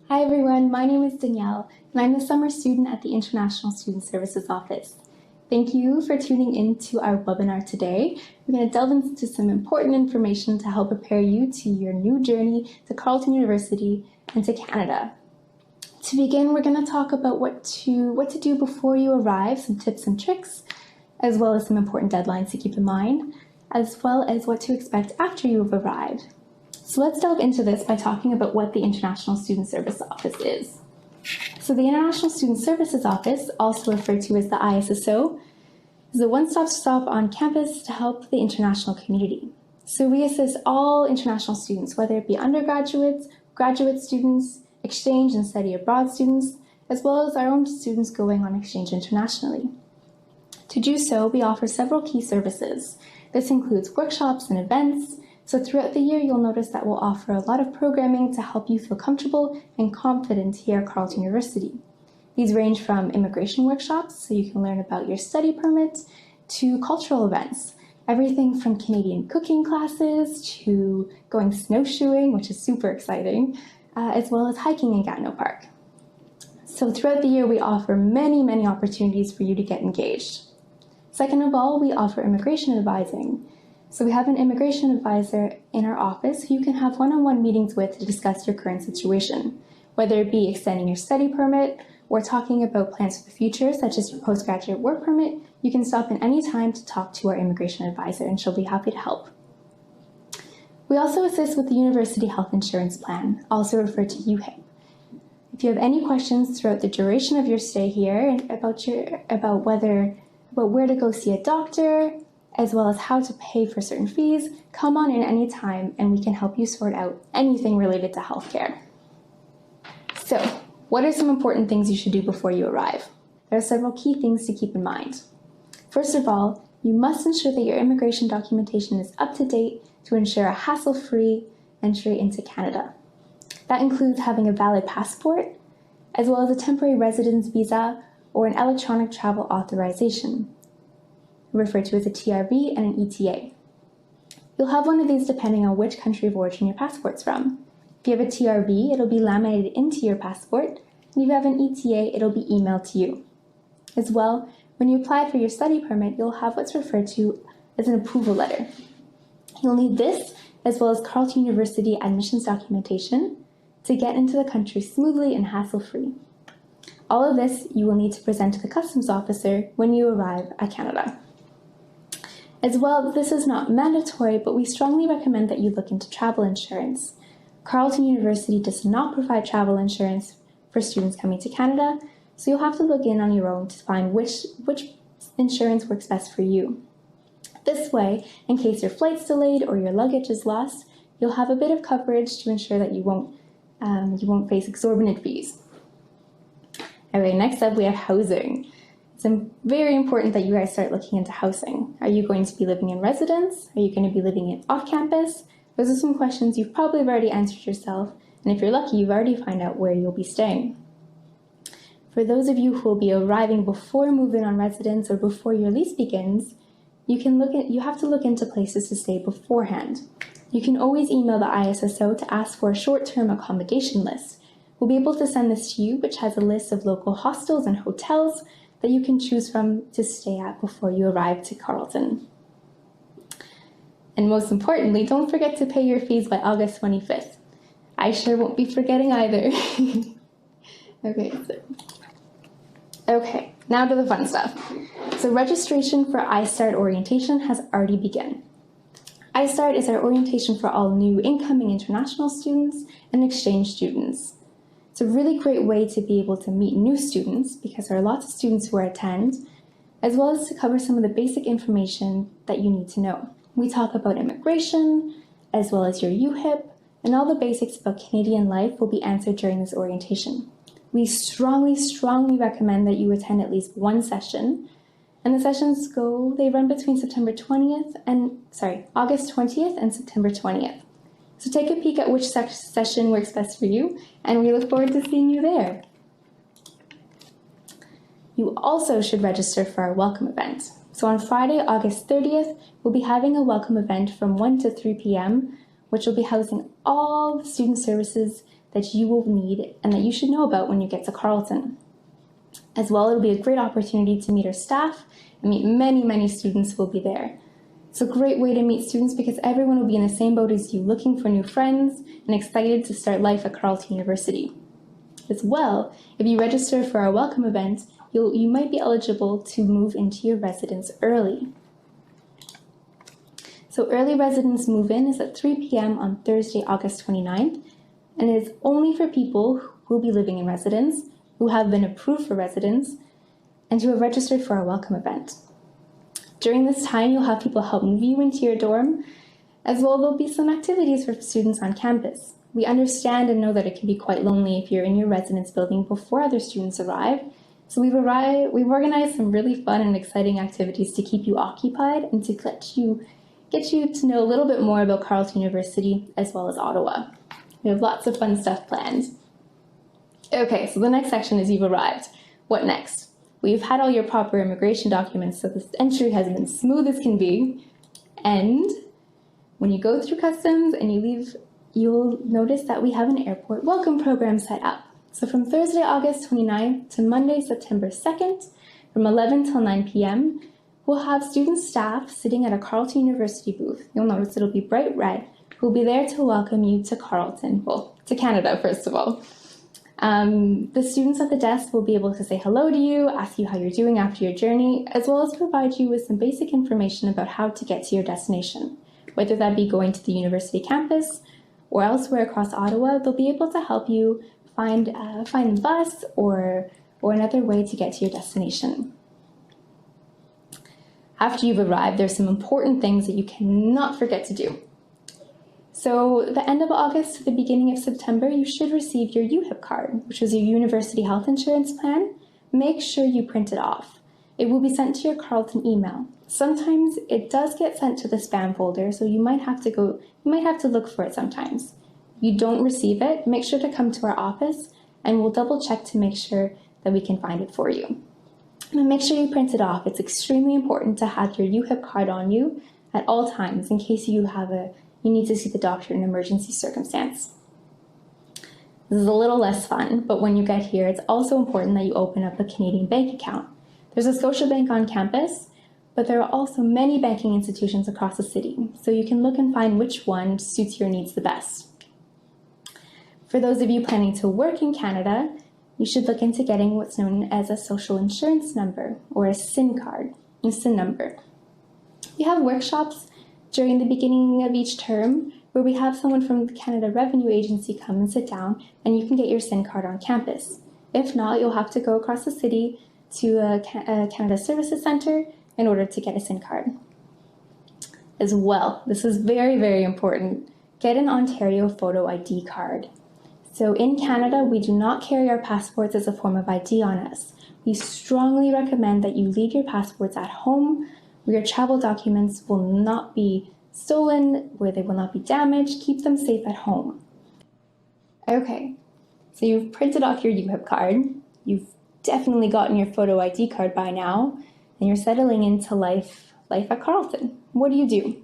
Hi everyone, my name is Danielle, and I'm a summer student at the International Student Services Office. Thank you for tuning in to our webinar today. We're going to delve into some important information to help prepare you to your new journey to Carleton University and to Canada. To begin, we're going to talk about what to do before you arrive, some tips and tricks, as well as some important deadlines to keep in mind, as well as what to expect after you've arrived. So let's delve into this by talking about what the International Student Service Office is. So the International Student Services Office, also referred to as the ISSO, is a one-stop shop on campus to help the international community. So we assist all international students, whether it be undergraduates, graduate students, exchange and study abroad students, as well as our own students going on exchange internationally. To do so, we offer several key services. This includes workshops and events. So throughout the year, you'll notice that we'll offer a lot of programming to help you feel comfortable and confident here at Carleton University. These range from immigration workshops, so you can learn about your study permit, to cultural events. Everything from Canadian cooking classes to going snowshoeing, which is super exciting, as well as hiking in Gatineau Park. So throughout the year, we offer many opportunities for you to get engaged. Second of all, we offer immigration advising. So we have an immigration advisor in our office who you can have one-on-one meetings with to discuss your current situation, whether it be extending your study permit or talking about plans for the future, such as your postgraduate work permit. You can stop in any time to talk to our immigration advisor and she'll be happy to help. We also assist with the University Health Insurance Plan, also referred to UHIP. If you have any questions throughout the duration of your stay here about where to go see a doctor, as well as how to pay for certain fees, come on in any time and we can help you sort out anything related to healthcare. So, what are some important things you should do before you arrive? There are several key things to keep in mind. First of all, you must ensure that your immigration documentation is up to date to ensure a hassle-free entry into Canada. That includes having a valid passport, as well as a temporary residence visa or an electronic travel authorization, referred to as a TRV and an ETA. You'll have one of these depending on which country of origin your passport's from. If you have a TRV, it'll be laminated into your passport, and if you have an ETA, it'll be emailed to you. As well, when you apply for your study permit, you'll have what's referred to as an approval letter. You'll need this, as well as Carleton University admissions documentation, to get into the country smoothly and hassle-free. All of this you will need to present to the customs officer when you arrive at Canada. As well, this is not mandatory, but we strongly recommend that you look into travel insurance. Carleton University does not provide travel insurance for students coming to Canada, so you'll have to look in on your own to find which insurance works best for you. This way, in case your flight's delayed or your luggage is lost, you'll have a bit of coverage to ensure that you won't face exorbitant fees. Okay, next up we have housing. It's very important that you guys start looking into housing. Are you going to be living in residence? Are you going to be living off campus? Those are some questions you've probably already answered yourself, and if you're lucky, you've already found out where you'll be staying. For those of you who will be arriving before moving on residence or before your lease begins, you have to look into places to stay beforehand. You can always email the ISSO to ask for a short-term accommodation list. We'll be able to send this to you, which has a list of local hostels and hotels that you can choose from to stay at before you arrive to Carleton. And most importantly, don't forget to pay your fees by August 25th. I sure won't be forgetting either. Okay, now to the fun stuff. So registration for iStart orientation has already begun. iStart is our orientation for all new incoming international students and exchange students. It's a really great way to be able to meet new students because there are lots of students who attend, as well as to cover some of the basic information that you need to know. We talk about immigration, as well as your UHIP, and all the basics about Canadian life will be answered during this orientation. We strongly recommend that you attend at least one session, and the sessions run between August 20th and September 20th. So take a peek at which session works best for you, and we look forward to seeing you there. You also should register for our welcome event. So on Friday, August 30th, we'll be having a welcome event from 1 to 3 p.m., which will be housing all the student services that you will need and that you should know about when you get to Carleton. As well, it'll be a great opportunity to meet our staff and meet many students who will be there. It's a great way to meet students because everyone will be in the same boat as you, looking for new friends and excited to start life at Carleton University. As well, if you register for our welcome event, you might be eligible to move into your residence early. So early residence move-in is at 3 p.m. on Thursday, August 29th, and it is only for people who will be living in residence, who have been approved for residence, and who have registered for our welcome event. During this time, you'll have people help move you into your dorm. As well, there'll be some activities for students on campus. We understand and know that it can be quite lonely if you're in your residence building before other students arrive. So we've organized some really fun and exciting activities to keep you occupied and to get you to know a little bit more about Carleton University as well as Ottawa. We have lots of fun stuff planned. Okay, so the next section is you've arrived. What next? We've had all your proper immigration documents, so this entry has been smooth as can be. And when you go through customs and you leave, you'll notice that we have an airport welcome program set up. So from Thursday, August 29th to Monday, September 2nd, from 11 till 9 p.m., we'll have student staff sitting at a Carleton University booth. You'll notice it'll be bright red, who'll be there to welcome you to Carleton, well, to Canada, first of all. The students at the desk will be able to say hello to you, ask you how you're doing after your journey, as well as provide you with some basic information about how to get to your destination. Whether that be going to the university campus or elsewhere across Ottawa, they'll be able to help you find the bus or another way to get to your destination. After you've arrived, there's some important things that you cannot forget to do. So the end of August to the beginning of September, you should receive your UHIP card, which is your University Health Insurance Plan. Make sure you print it off. It will be sent to your Carleton email. Sometimes it does get sent to the spam folder, so you might have to look for it sometimes. If you don't receive it, make sure to come to our office and we'll double check to make sure that we can find it for you. And make sure you print it off. It's extremely important to have your UHIP card on you at all times in case you need to see the doctor in an emergency circumstance. This is a little less fun, but when you get here, it's also important that you open up a Canadian bank account. There's a Scotiabank on campus, but there are also many banking institutions across the city, so you can look and find which one suits your needs the best. For those of you planning to work in Canada, you should look into getting what's known as a social insurance number, or a SIN card, a SIN number. We have workshops during the beginning of each term where we have someone from the Canada Revenue Agency come and sit down and you can get your SIN card on campus. If not, you'll have to go across the city to a Canada Services Centre in order to get a SIN card. As well, this is very important, get an Ontario photo ID card. So in Canada, we do not carry our passports as a form of ID on us. We strongly recommend that you leave your passports at home, where your travel documents will not be stolen, where they will not be damaged. Keep them safe at home. Okay, so you've printed off your UHIP card. You've definitely gotten your photo ID card by now, and you're settling into life at Carleton. What do?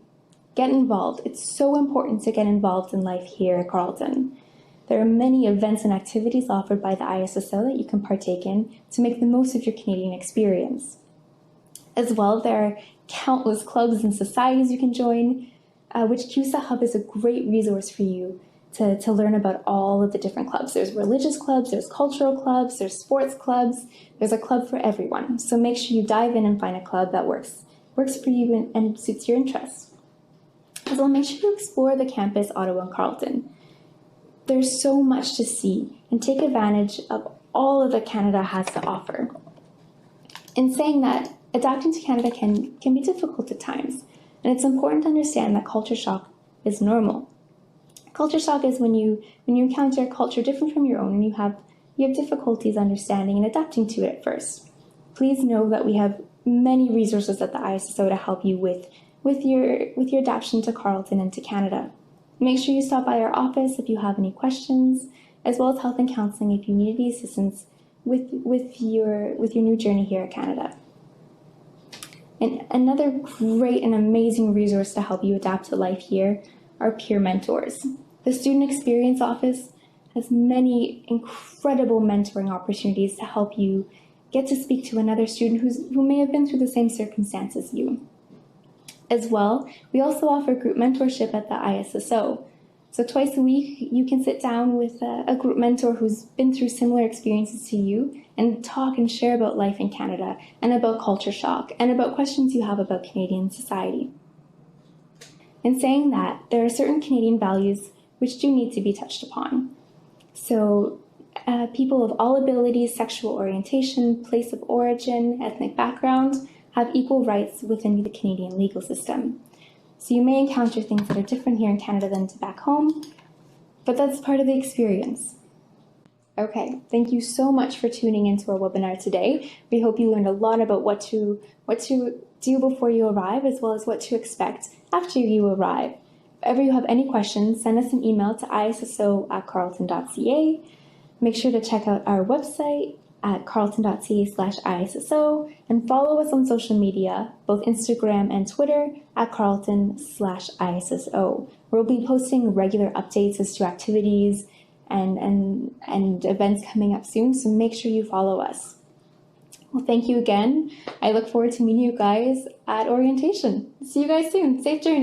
Get involved. It's so important to get involved in life here at Carleton. There are many events and activities offered by the ISSO that you can partake in to make the most of your Canadian experience. As well, there are countless clubs and societies you can join, which CUSA Hub is a great resource for you to learn about all of the different clubs. There's religious clubs, there's cultural clubs, there's sports clubs, there's a club for everyone. So make sure you dive in and find a club that works for you and suits your interests. As well, make sure you explore the campus, Ottawa and Carleton. There's so much to see and take advantage of all of that Canada has to offer. In saying that, adapting to Canada can be difficult at times, and it's important to understand that culture shock is normal. Culture shock is when you encounter a culture different from your own and you have difficulties understanding and adapting to it at first. Please know that we have many resources at the ISSO to help you with your adaptation to Carleton and to Canada. Make sure you stop by our office if you have any questions, as well as health and counseling if you need any assistance with your new journey here at Canada. And another great and amazing resource to help you adapt to life here are peer mentors. The Student Experience Office has many incredible mentoring opportunities to help you get to speak to another student who may have been through the same circumstance as you. As well, we also offer group mentorship at the ISSO. So twice a week, you can sit down with a group mentor who's been through similar experiences to you and talk and share about life in Canada and about culture shock and about questions you have about Canadian society. In saying that, there are certain Canadian values which do need to be touched upon. So people of all abilities, sexual orientation, place of origin, ethnic background have equal rights within the Canadian legal system. So you may encounter things that are different here in Canada than to back home, but that's part of the experience. Okay, thank you so much for tuning into our webinar today. We hope you learned a lot about what to do before you arrive, as well as what to expect after you arrive. If ever you have any questions, send us an email to isso@carleton.ca. Make sure to check out our website at carleton.ca/ISSO and follow us on social media, both Instagram and Twitter, at carleton/ISSO. We'll be posting regular updates as to activities and events coming up soon, so make sure you follow us. Well, thank you again. I look forward to meeting you guys at orientation. See you guys soon. Safe journey.